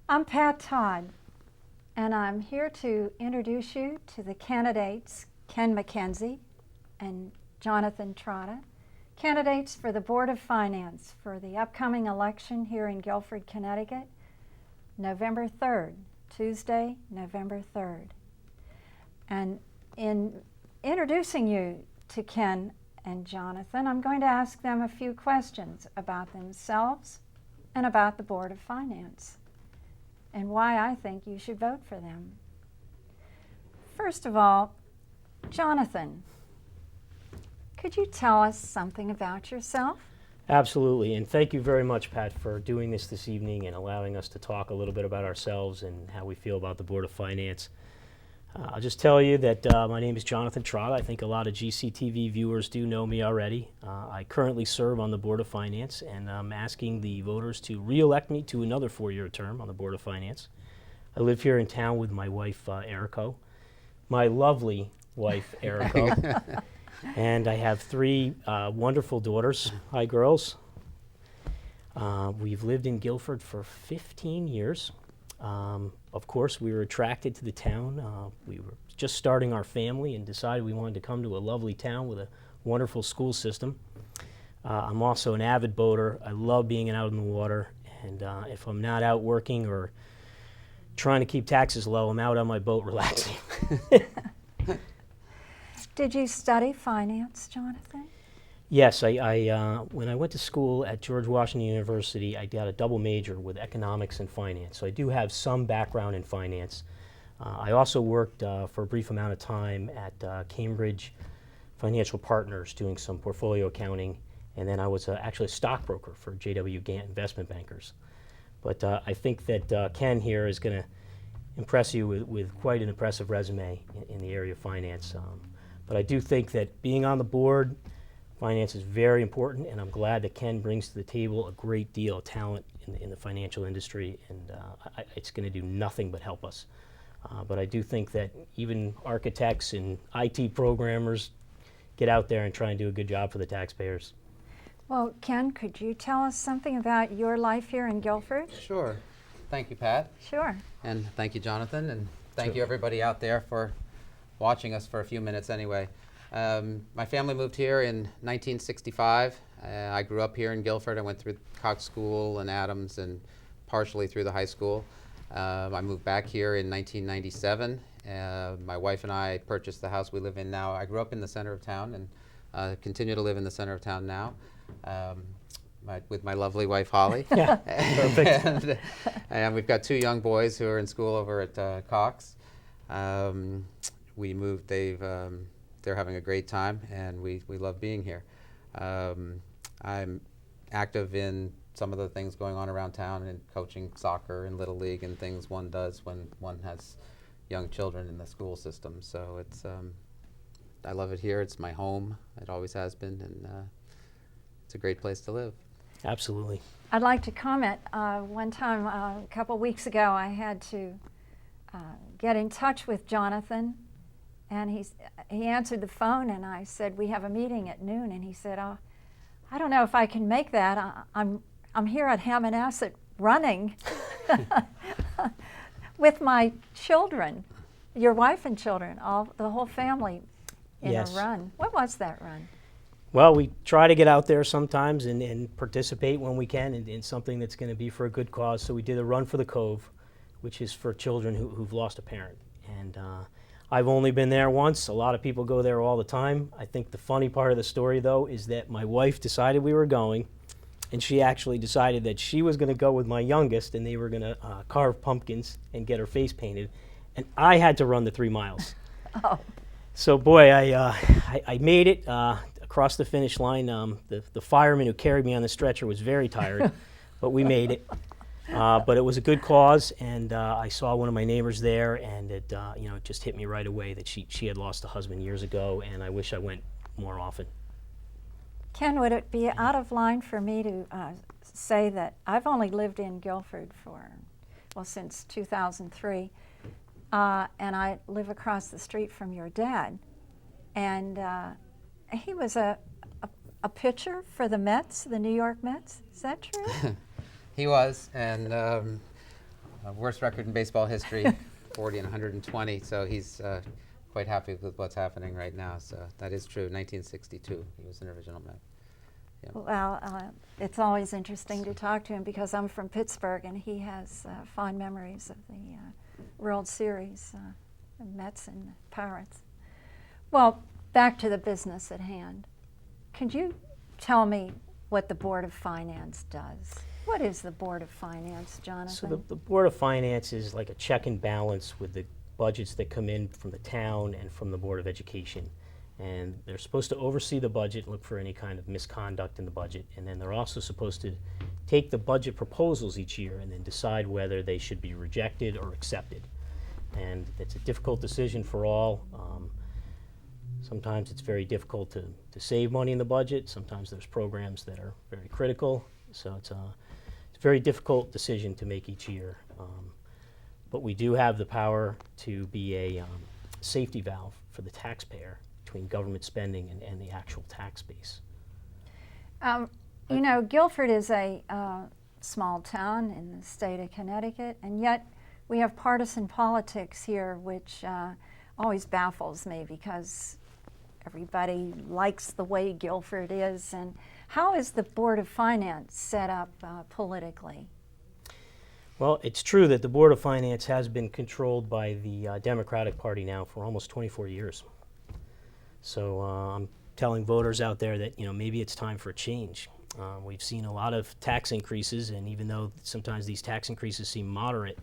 I'm Pat Todd, and I'm here to introduce you to the candidates Ken McKenzie and Jonathan Trotta, candidates for the Board of Finance for the upcoming election here in Guilford, Connecticut, November 3rd, Tuesday, November 3rd. And in introducing you to Ken and Jonathan, I'm going to ask them a few questions about themselves and about the Board of Finance, and why I think you should vote for them. First of all, Jonathan, could you tell us something about yourself? Absolutely, and thank you very much, Pat, for doing this evening and allowing us to talk a little bit about ourselves and how we feel about the Board of Finance. I'll just tell you that my name is Jonathan Trotta. I think a lot of GCTV viewers do know me already. I currently serve on the Board of Finance, and I'm asking the voters to re-elect me to another 4-year term on the Board of Finance. I live here in town with my wife, Erico, my lovely wife, Erico, and I have 3 wonderful daughters. Hi, girls. We've lived in Guilford for 15 years. Of course, we were attracted to the town. We were just starting our family and decided we wanted to come to a lovely town with a wonderful school system. I'm also an avid boater. I love being out in the water, and if I'm not out working or trying to keep taxes low, I'm out on my boat relaxing. Did you study finance, Jonathan? Yes, when I went to school at George Washington University, I got a double major with economics and finance. So I do have some background in finance. I also worked for a brief amount of time at Cambridge Financial Partners doing some portfolio accounting, and then I was actually a stockbroker for J.W. Gant Investment Bankers. But I think that Ken here is going to impress you with quite an impressive resume in the area of finance. But I do think that being on the board, finance is very important, and I'm glad that Ken brings to the table a great deal of talent in the financial industry, and it's going to do nothing but help us. But I do think that even architects and IT programmers get out there and try and do a good job for the taxpayers. Well, Ken, could you tell us something about your life here in Guilford? Sure. Thank you, Pat. Sure. And thank you, Jonathan. And thank Sure. you, everybody out there, for watching us for a few minutes anyway. My family moved here in 1965. I grew up here in Guilford. I went through Cox School and Adams and partially through the high school. I moved back here in 1997. My wife and I purchased the house we live in now. I grew up in the center of town and continue to live in the center of town now with my lovely wife, Holly. Yeah, perfect. And we've got 2 young boys who are in school over at Cox. We moved. They're having a great time, and we love being here. I'm active in some of the things going on around town and coaching soccer and Little League and things one does when one has young children in the school system. So I love it here. It's my home. It always has been, and it's a great place to live. Absolutely. I'd like to comment. One time, a couple weeks ago, I had to get in touch with Jonathan, and he answered the phone, and I said, "We have a meeting at noon," and he said, "Oh, I don't know if I can make that. I'm here at Hammonasset running with my children, your wife and children, the whole family in Yes. a run." What was that run? Well, we try to get out there sometimes and participate when we can in something that's going to be for a good cause. So we did a Run for the Cove, which is for children who've lost a parent. And I've only been there once. A lot of people go there all the time. I think the funny part of the story, though, is that my wife decided we were going, and she actually decided that she was going to go with my youngest, and they were going to carve pumpkins and get her face painted. And I had to run the 3 miles. Oh. So, boy, I made it across the finish line. The fireman who carried me on the stretcher was very tired, but we made it. But it was a good cause, and I saw one of my neighbors there, and it just hit me right away that she had lost a husband years ago, and I wish I went more often. Ken, would it be out of line for me to say that I've only lived in Guilford since 2003, and I live across the street from your dad, and he was a pitcher for the Mets, the New York Mets. Is that true? He was, and worst record in baseball history, 40 and 120. So he's quite happy with what's happening right now. So that is true. 1962, he was an original Met. Yeah. Well, it's always interesting to talk to him because I'm from Pittsburgh and he has fond memories of the World Series, the Mets and Pirates. Well, back to the business at hand. Could you tell me what the Board of Finance does? What is the Board of Finance, Jonathan? So the Board of Finance is like a check and balance with the budgets that come in from the town and from the Board of Education. And they're supposed to oversee the budget, look for any kind of misconduct in the budget, and then they're also supposed to take the budget proposals each year and then decide whether they should be rejected or accepted. And it's a difficult decision for all. Sometimes it's very difficult to save money in the budget. Sometimes there's programs that are very critical. So it's a very difficult decision to make each year. But we do have the power to be a safety valve for the taxpayer between government spending and the actual tax base. You know, Guilford is a small town in the state of Connecticut, and yet we have partisan politics here, which always baffles me because everybody likes the way Guilford is. And how is the Board of Finance set up politically? Well, it's true that the Board of Finance has been controlled by the Democratic Party now for almost 24 years. So I'm telling voters out there that, you know, maybe it's time for a change. We've seen a lot of tax increases, and even though sometimes these tax increases seem moderate,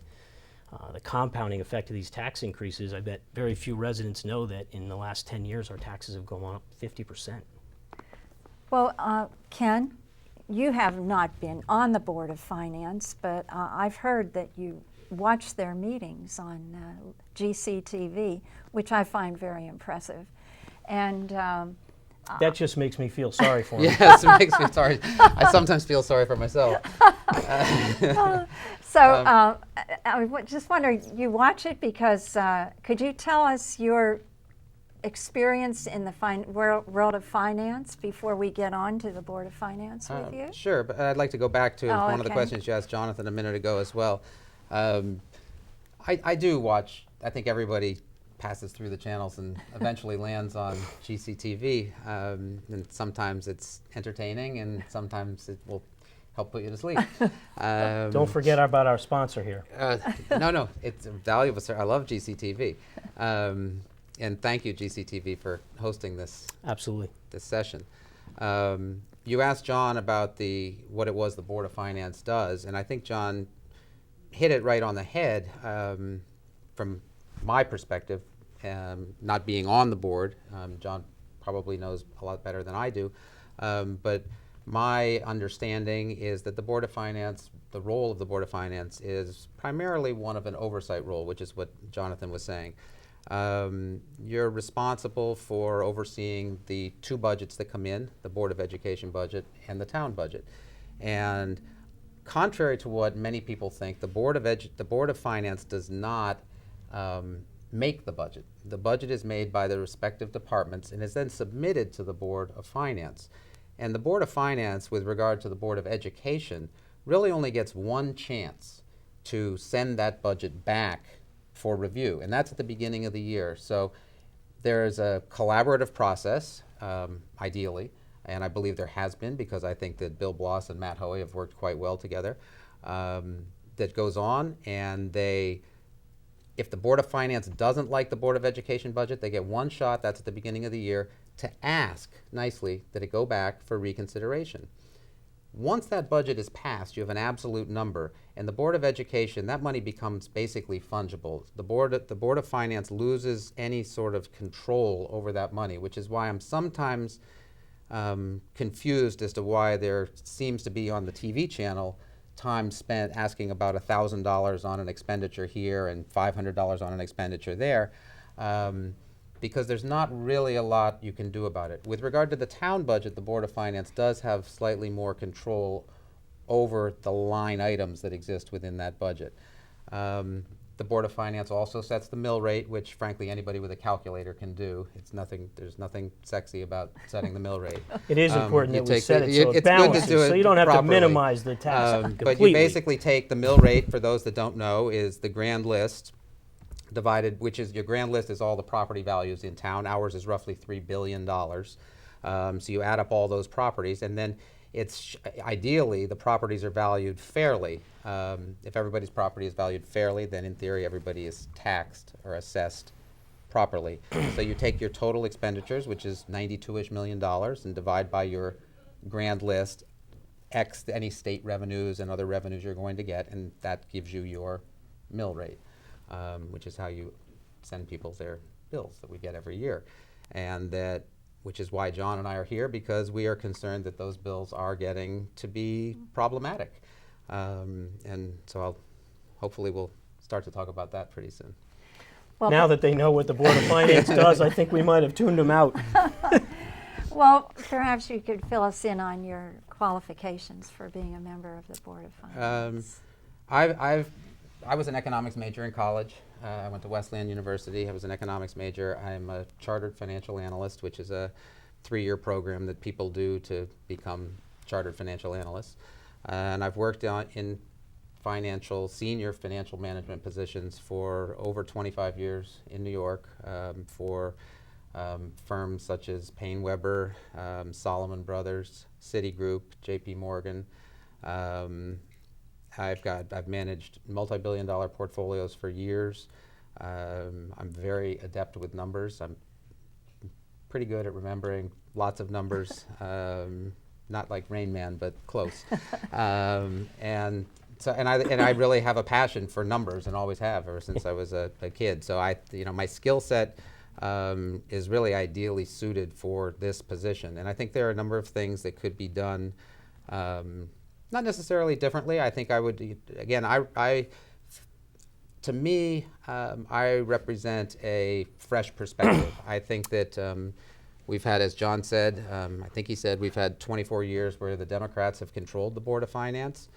the compounding effect of these tax increases, I bet very few residents know that in the last 10 years our taxes have gone up 50%. Well, Ken, you have not been on the Board of Finance, but I've heard that you watch their meetings on GCTV, which I find very impressive. And that just makes me feel sorry for them. Yes, it makes me sorry. I sometimes feel sorry for myself. I was just wondering, you watch it because, could you tell us your experience in the world of finance before we get on to the Board of Finance with you? Sure, but I'd like to go back to one of the okay. questions you asked Jonathan a minute ago as well. I do watch, I think everybody passes through the channels and eventually lands on GCTV. And sometimes it's entertaining and sometimes it will help put you to sleep. Don't forget about our sponsor here. No, it's valuable, sir. I love GCTV. And thank you, GCTV, for hosting this Absolutely. this session. You asked John about what it was the Board of Finance does, and I think John hit it right on the head from my perspective, not being on the board. John probably knows a lot better than I do, but my understanding is that the Board of Finance, the role of the Board of Finance is primarily one of an oversight role, which is what Jonathan was saying. You're responsible for overseeing the two budgets that come in, the Board of Education budget and the town budget. And contrary to what many people think, the Board of Finance does not make the budget. The budget is made by the respective departments and is then submitted to the Board of Finance. And the Board of Finance, with regard to the Board of Education, really only gets one chance to send that budget back for review, and that's at the beginning of the year. So there's a collaborative process, ideally, and I believe there has been because I think that Bill Bloss and Matt Hoey have worked quite well together, that goes on, and if the Board of Finance doesn't like the Board of Education budget, they get one shot, that's at the beginning of the year, to ask nicely that it go back for reconsideration. Once that budget is passed, you have an absolute number, and the Board of Education, that money becomes basically fungible. The Board of Finance loses any sort of control over that money, which is why I'm sometimes confused as to why there seems to be on the TV channel time spent asking about $1,000 on an expenditure here and $500 on an expenditure there, because there's not really a lot you can do about it. With regard to the town budget, the Board of Finance does have slightly more control over the line items that exist within that budget. The the Board of Finance also sets the mill rate, which frankly anybody with a calculator can do. It's nothing. There's nothing sexy about setting the mill rate. It is important you that we take set the- it so it's it good to balances, do it so you don't have properly. to minimize the tax completely. But you basically take the mill rate, for those that don't know, is the grand list divided, which is your grand list is all the property values in town. Ours is roughly $3 billion. So you add up all those properties, and then it's ideally the properties are valued fairly. If everybody's property is valued fairly, then in theory everybody is taxed or assessed properly. So you take your total expenditures, which is $92-ish million, and divide by your grand list, X any state revenues and other revenues you're going to get, and that gives you your mill rate, which is how you send people their bills that we get every year. And that, which is why John and I are here, because we are concerned that those bills are getting to be problematic. And so hopefully we'll start to talk about that pretty soon. Well, Now that they know what the Board of Finance does, I think we might have tuned them out. well, perhaps you could fill us in on your qualifications for being a member of the Board of Finance. I was an economics major in college. I went to Wesleyan University. I was an economics major. I'm a chartered financial analyst, which is a 3-year program that people do to become chartered financial analysts. And I've worked in senior financial management positions for over 25 years in New York for firms such as Payne Weber, Solomon Brothers, Citigroup, JP Morgan. I've managed multi-billion-dollar portfolios for years. I'm very adept with numbers. I'm pretty good at remembering lots of numbers, not like Rain Man, but close. And I really have a passion for numbers, and always have ever since I was a kid. So my skill set is really ideally suited for this position. And I think there are a number of things that could be done. Not necessarily differently. I think I would, again, to me, I represent a fresh perspective. I think that we've had, as John said, I think he said, we've had 24 years where the Democrats have controlled the Board of Finance.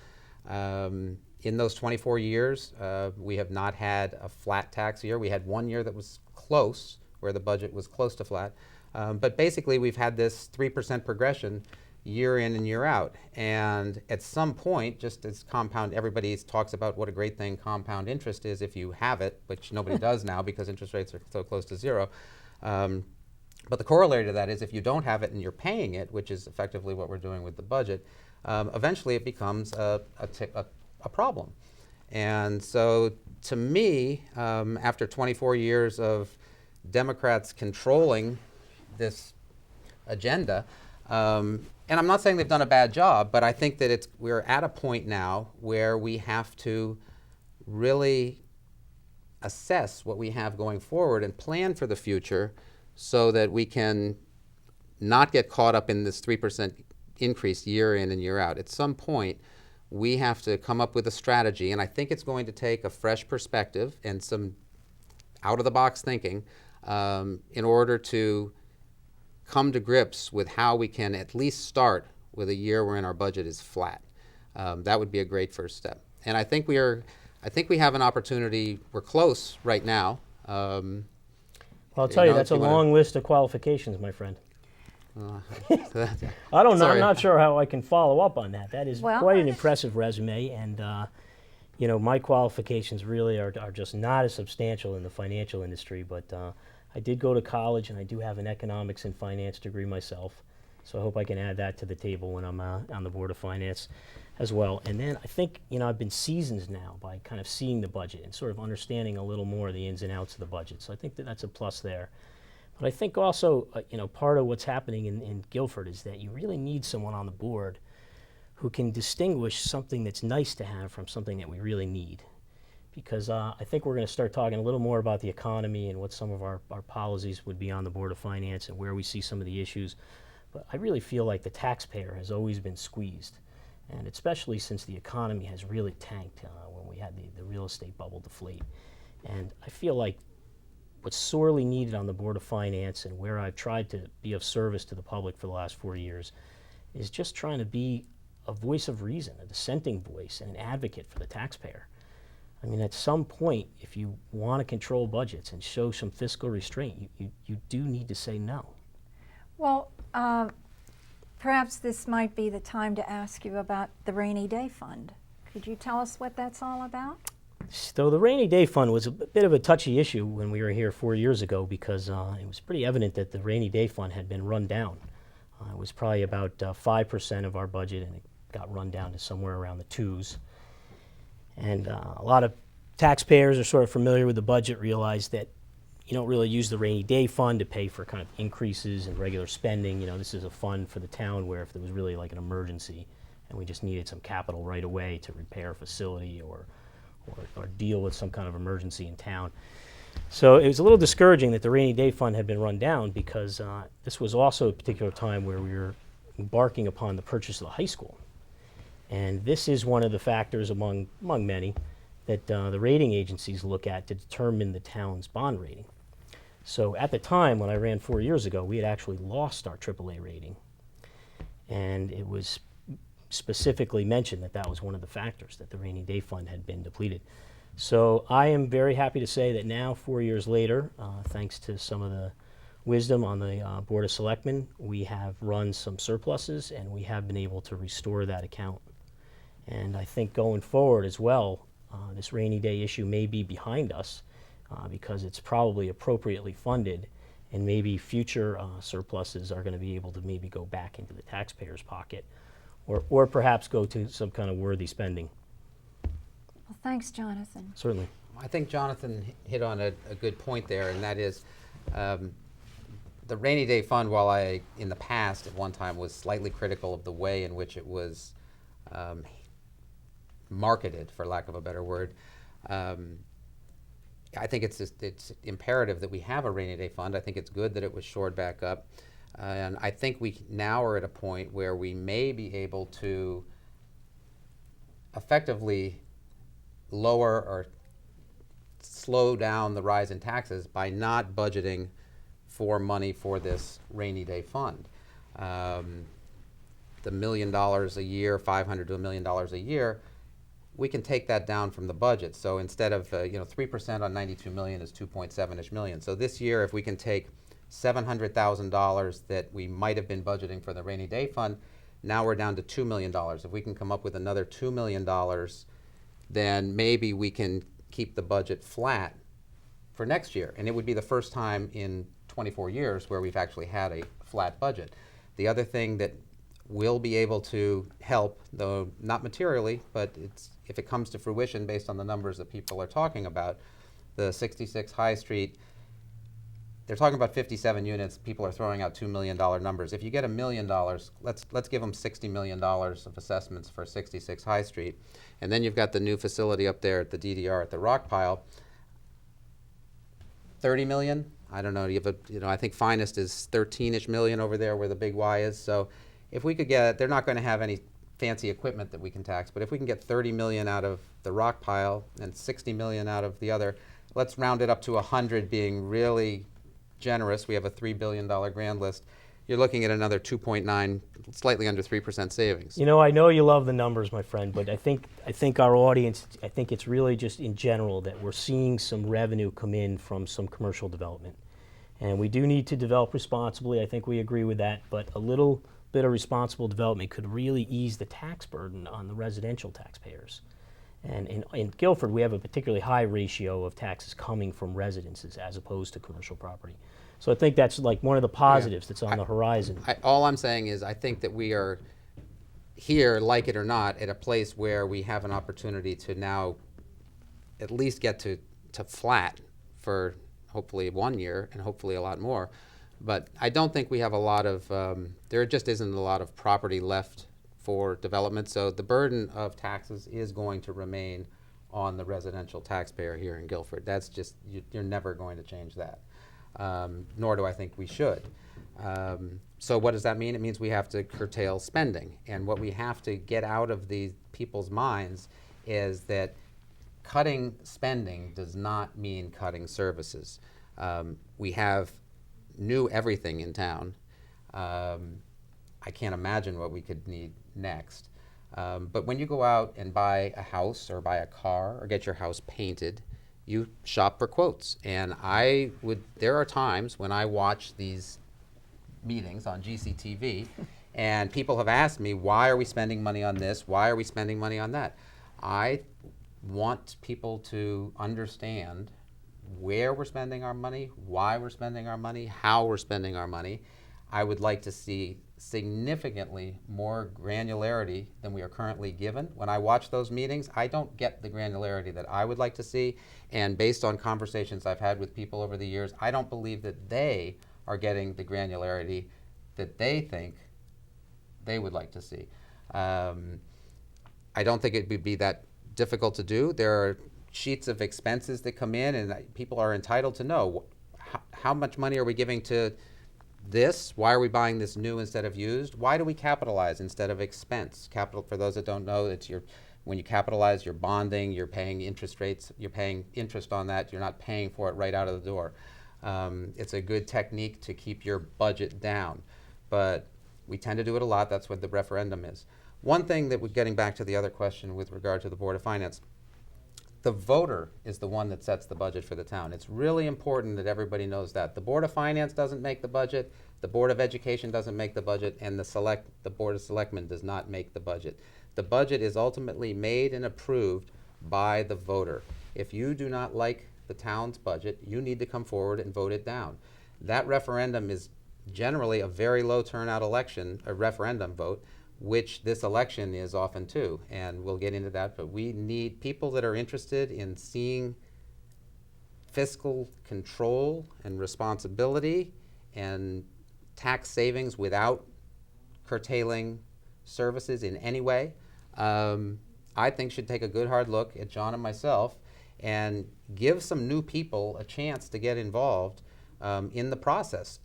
In those 24 years, we have not had a flat tax year. We had one year that was close, where the budget was close to flat. But basically, we've had this 3% progression year in and year out. And at some point, just as everybody talks about what a great thing compound interest is if you have it, which nobody does now because interest rates are so close to zero. But the corollary to that is if you don't have it and you're paying it, which is effectively what we're doing with the budget, eventually it becomes a problem. And so to me, after 24 years of Democrats controlling this agenda, and I'm not saying they've done a bad job, but I think that we're at a point now where we have to really assess what we have going forward and plan for the future so that we can not get caught up in this 3% increase year in and year out. At some point, we have to come up with a strategy, and I think it's going to take a fresh perspective and some out-of-the-box thinking in order to come to grips with how we can at least start with a year wherein our budget is flat. That would be a great first step. And I think we have an opportunity. We're close right now. Well, I'll tell you, that's a long list of qualifications, my friend. I don't know. I'm not sure how I can follow up on that. That is quite an impressive resume, and my qualifications really are just not as substantial in the financial industry, but I did go to college, and I do have an economics and finance degree myself, so I hope I can add that to the table when I'm on the Board of Finance as well. And then I think, I've been seasoned now by kind of seeing the budget and sort of understanding a little more of the ins and outs of the budget, so I think that's a plus there. But I think also, part of what's happening in Guilford is that you really need someone on the board who can distinguish something that's nice to have from something that we really need. Because I think we're going to start talking a little more about the economy and what some of our policies would be on the Board of Finance and where we see some of the issues. But I really feel like the taxpayer has always been squeezed, and especially since the economy has really tanked when we had the real estate bubble deflate. And I feel like what's sorely needed on the Board of Finance, and where I've tried to be of service to the public for the last 4 years, is just trying to be a voice of reason, a dissenting voice, and an advocate for the taxpayer. I mean, at some point, if you want to control budgets and show some fiscal restraint, you do need to say no. Well, perhaps this might be the time to ask you about the rainy day fund. Could you tell us what that's all about? So the rainy day fund was a bit of a touchy issue when we were here 4 years ago because it was pretty evident that the rainy day fund had been run down. It was probably about 5% of our budget, and it got run down to somewhere around the twos. And a lot of taxpayers are sort of familiar with the budget, realize that you don't really use the rainy day fund to pay for kind of increases in regular spending. You know, this is a fund for the town where if there was really like an emergency and we just needed some capital right away to repair a facility or deal with some kind of emergency in town. So it was a little discouraging that the rainy day fund had been run down because this was also a particular time where we were embarking upon the purchase of the high school. And this is one of the factors among many that the rating agencies look at to determine the town's bond rating. So at the time when I ran 4 years ago, we had actually lost our AAA rating. And it was specifically mentioned that that was one of the factors, that the rainy day fund had been depleted. So I am very happy to say that now, 4 years later, thanks to some of the wisdom on the Board of Selectmen, we have run some surpluses and we have been able to restore that account. And I think going forward as well, this rainy day issue may be behind us because it's probably appropriately funded, and maybe future surpluses are going to be able to maybe go back into the taxpayer's pocket or perhaps go to some kind of worthy spending. Well, thanks, Jonathan. Certainly. I think Jonathan hit on a good point there, and that is the rainy day fund, while I, in the past, at one time, was slightly critical of the way in which it was marketed, for lack of a better word, I think it's imperative that we have a rainy day fund. I think it's good that it was shored back up. And I think we now are at a point where we may be able to effectively lower or slow down the rise in taxes by not budgeting for money for this rainy day fund. The $1 million a year, $500 to $1 million a year, we can take that down from the budget. So instead of 3% on 92 million is 2.7-ish million. So this year, if we can take $700,000 that we might have been budgeting for the rainy day fund, now we're down to $2 million. If we can come up with another $2 million, then maybe we can keep the budget flat for next year. And it would be the first time in 24 years where we've actually had a flat budget. The other thing that will be able to help, though not materially, but if it comes to fruition based on the numbers that people are talking about, the 66 High Street, they're talking about 57 units. People are throwing out $2 million numbers. If you get $1 million, let's give them $60 million of assessments for 66 High Street. And then you've got the new facility up there at the DDR at the rock pile. 30 million? I don't know. I think Finest is 13-ish million over there where the big Y is. So if we could get, they're not going to have any fancy equipment that we can tax, but if we can get 30 million out of the rock pile and 60 million out of the other, let's round it up to 100 being really generous. We have a $3 billion grand list. You're looking at another 2.9, slightly under 3% savings. You know, I know you love the numbers, my friend, but I think our audience, I think it's really just in general that we're seeing some revenue come in from some commercial development. And we do need to develop responsibly. I think we agree with that, but a little bit of responsible development could really ease the tax burden on the residential taxpayers. And in Guilford, we have a particularly high ratio of taxes coming from residences as opposed to commercial property. So I think that's like one of the positives that's on the horizon. All I'm saying is I think that we are here, like it or not, at a place where we have an opportunity to now at least get to flat for hopefully 1 year and hopefully a lot more. But I don't think we have a lot of, there just isn't a lot of property left for development. So the burden of taxes is going to remain on the residential taxpayer here in Guilford. That's just, you're never going to change that. Nor do I think we should. So what does that mean? It means we have to curtail spending. And what we have to get out of these people's minds is that cutting spending does not mean cutting services. We have new everything in town. I can't imagine what we could need next. But when you go out and buy a house or buy a car or get your house painted, you shop for quotes. And there are times when I watch these meetings on GCTV and people have asked me, why are we spending money on this? Why are we spending money on that? I want people to understand where we're spending our money, why we're spending our money, how we're spending our money. I would like to see significantly more granularity than we are currently given. When I watch those meetings, I don't get the granularity that I would like to see, and based on conversations I've had with people over the years, I don't believe that they are getting the granularity that they think they would like to see. I don't think it would be that difficult to do. There are sheets of expenses that come in, and people are entitled to know how much money are we giving to this? Why are we buying this new instead of used? Why do we capitalize instead of expense? Capital, for those that don't know, it's when you capitalize, you're bonding, you're paying interest rates, you're paying interest on that, you're not paying for it right out of the door. It's a good technique to keep your budget down, but we tend to do it a lot. That's what the referendum is. One thing that we're getting back to the other question with regard to the Board of Finance, the voter is the one that sets the budget for the town. It's really important that everybody knows that. The Board of Finance doesn't make the budget, the Board of Education doesn't make the budget, and the Board of Selectmen does not make the budget. The budget is ultimately made and approved by the voter. If you do not like the town's budget, you need to come forward and vote it down. That referendum is generally a very low turnout election, a referendum vote, which this election is often too, and we'll get into that, but we need people that are interested in seeing fiscal control and responsibility and tax savings without curtailing services in any way. I think should take a good hard look at John and myself and give some new people a chance to get involved in the process.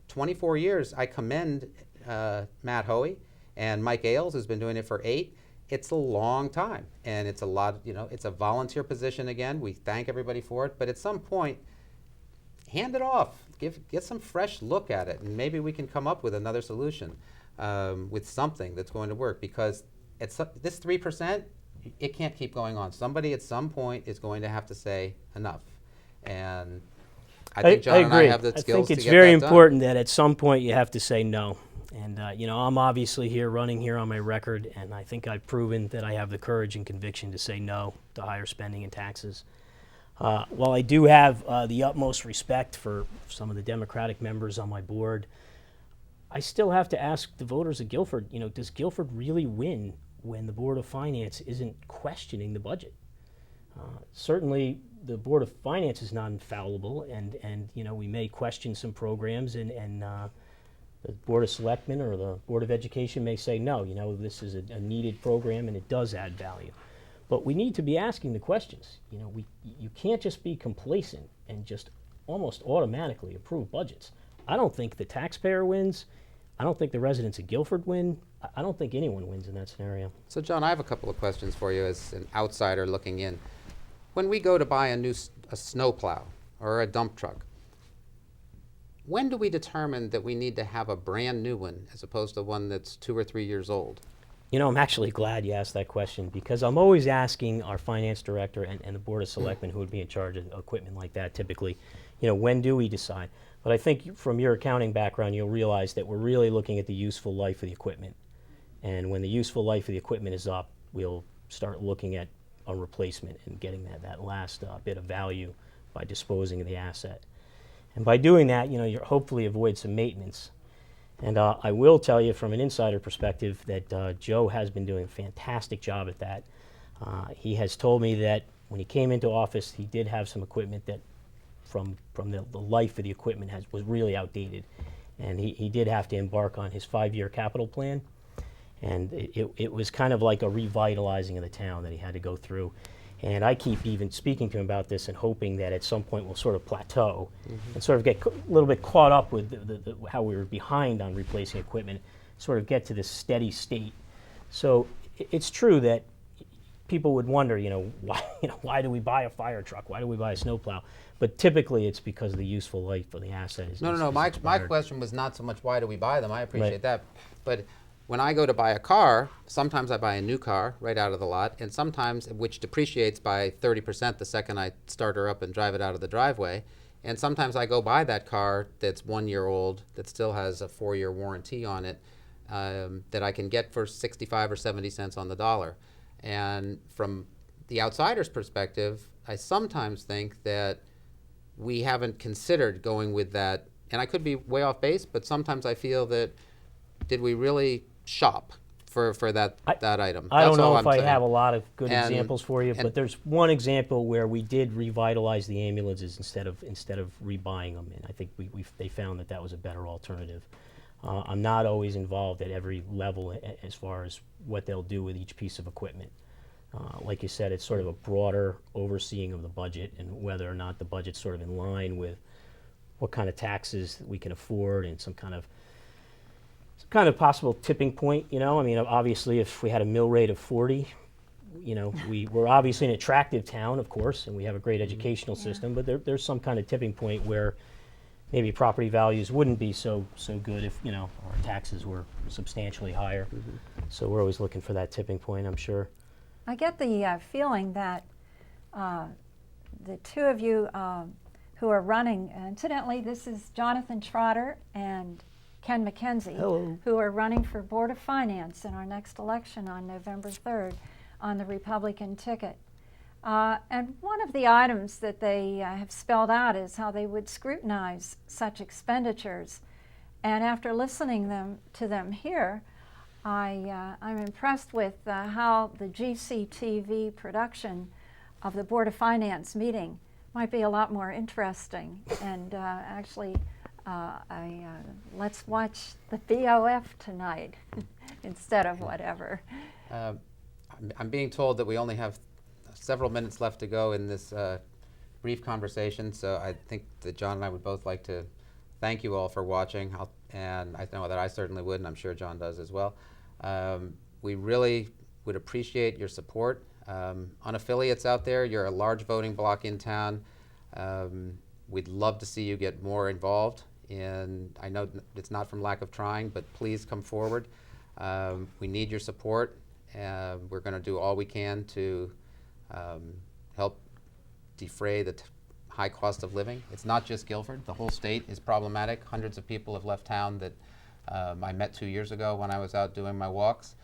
24 years, I commend Matt Hoey and Mike Ailes has been doing it for 8. It's a long time, and it's a lot, it's a volunteer position again. We thank everybody for it, but at some point, hand it off. Get some fresh look at it, and maybe we can come up with another solution with something that's going to work, because this 3%, it can't keep going on. Somebody at some point is going to have to say enough, and I think John and I have the skills to get that done. I think it's very important that at some point you have to say no. And, I'm obviously running here on my record, and I think I've proven that I have the courage and conviction to say no to higher spending and taxes. While I do have the utmost respect for some of the Democratic members on my board, I still have to ask the voters of Guilford, does Guilford really win when the Board of Finance isn't questioning the budget? Certainly, the Board of Finance is not infallible, and we may question some programs, and the Board of Selectmen or the Board of Education may say, no, this is a needed program and it does add value. But we need to be asking the questions. You can't just be complacent and just almost automatically approve budgets. I don't think the taxpayer wins. I don't think the residents of Guilford win. I don't think anyone wins in that scenario. So John, I have a couple of questions for you as an outsider looking in. When we go to buy a snowplow or a dump truck, when do we determine that we need to have a brand new one as opposed to one that's 2 or 3 years old? I'm actually glad you asked that question, because I'm always asking our finance director and the Board of Selectmen, who would be in charge of equipment like that typically, when do we decide? But I think from your accounting background, you'll realize that we're really looking at the useful life of the equipment. And when the useful life of the equipment is up, we'll start looking at a replacement and getting that last bit of value by disposing of the asset. And by doing that, you hopefully avoid some maintenance. And I will tell you from an insider perspective that Joe has been doing a fantastic job at that. He has told me that when he came into office, he did have some equipment that from the life of the equipment was really outdated. And he did have to embark on his 5-year capital plan. And it was kind of like a revitalizing of the town that he had to go through. And I keep even speaking to him about this and hoping that at some point we'll sort of plateau and sort of get a little bit caught up with how we were behind on replacing equipment, sort of get to this steady state. So it's true that people would wonder, why do we buy a fire truck? Why do we buy a snowplow? But typically it's because of the useful life of the asset. No. My question was not so much why do we buy them. I appreciate that. But when I go to buy a car, sometimes I buy a new car right out of the lot, and sometimes, which depreciates by 30% the second I start her up and drive it out of the driveway. And sometimes I go buy that car that's 1 year old, that still has a 4-year warranty on it, that I can get for 65 or 70 cents on the dollar. And from the outsider's perspective, I sometimes think that we haven't considered going with that. And I could be way off base, but sometimes I feel that, did we really shop for that item? I don't That's know all if I'm I saying. have a lot of good And- examples for you, but there's one example where we did revitalize the ambulances instead of rebuying them, and I think they found that was a better alternative. I'm not always involved at every level as far as what they'll do with each piece of equipment. Like you said, it's sort of a broader overseeing of the budget and whether or not the budget's sort of in line with what kind of taxes we can afford and some kind of possible tipping point, you know. I mean, obviously, if we had a mill rate of 40, you know, we're obviously an attractive town, of course, and we have a great educational system, but there's some kind of tipping point where maybe property values wouldn't be so good if, you know, our taxes were substantially higher. So we're always looking for that tipping point, I'm sure. I get the feeling that the two of you who are running, incidentally, this is Jonathan Trotter and Ken McKenzie, Hello. who are running for Board of Finance in our next election on November 3rd on the Republican ticket. And one of the items that they have spelled out is how they would scrutinize such expenditures. And after listening to them here, I'm impressed with how the GCTV production of the Board of Finance meeting might be a lot more interesting. And actually, let's watch the BOF tonight instead of whatever. I'm being told that we only have several minutes left to go in this brief conversation, so I think that John and I would both like to thank you all for watching, and I know that I certainly would, and I'm sure John does as well. We really would appreciate your support. On affiliates out there, you're a large voting bloc in town. We'd love to see you get more involved, and I know it's not from lack of trying, but please come forward. We need your support. We're going to do all we can to help defray the high cost of living. It's not just Guilford. The whole state is problematic. Hundreds of people have left town that I met 2 years ago when I was out doing my walks.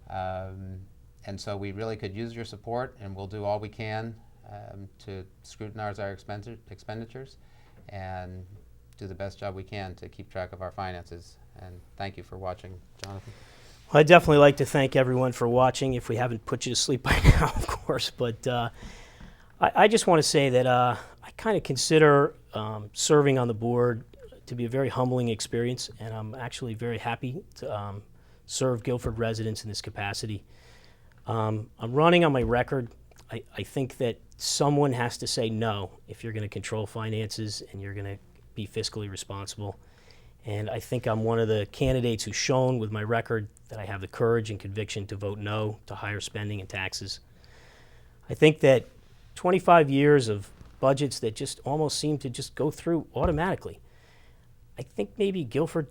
And so we really could use your support, and we'll do all we can to scrutinize our expenditures and do the best job we can to keep track of our finances. And thank you for watching, Jonathan. Well, I'd definitely like to thank everyone for watching, if we haven't put you to sleep by now, of course. But I just want to say that I kind of consider serving on the board to be a very humbling experience, and I'm actually very happy to serve Guilford residents in this capacity. I'm running on my record. I think that someone has to say no if you're going to control finances and you're going to be fiscally responsible. And I think I'm one of the candidates who's shown with my record that I have the courage and conviction to vote no to higher spending and taxes. I think that 25 years of budgets that just almost seem to just go through automatically. I think maybe Guilford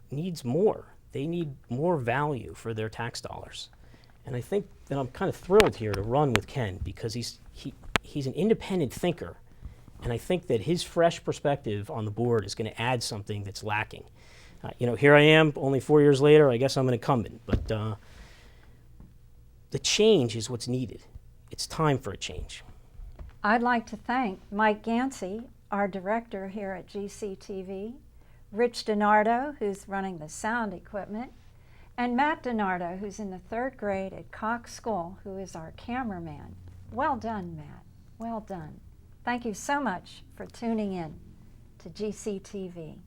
needs more. They need more value for their tax dollars. And I think that I'm kind of thrilled here to run with Ken because he's an independent thinker. And I think that his fresh perspective on the board is going to add something that's lacking. Here I am, only 4 years later, I guess I'm an incumbent. But the change is what's needed. It's time for a change. I'd like to thank Mike Gansey, our director here at GCTV, Rich DiNardo, who's running the sound equipment, and Matt DiNardo, who's in the 3rd grade at Cox School, who is our cameraman. Well done, Matt. Well done. Thank you so much for tuning in to GCTV.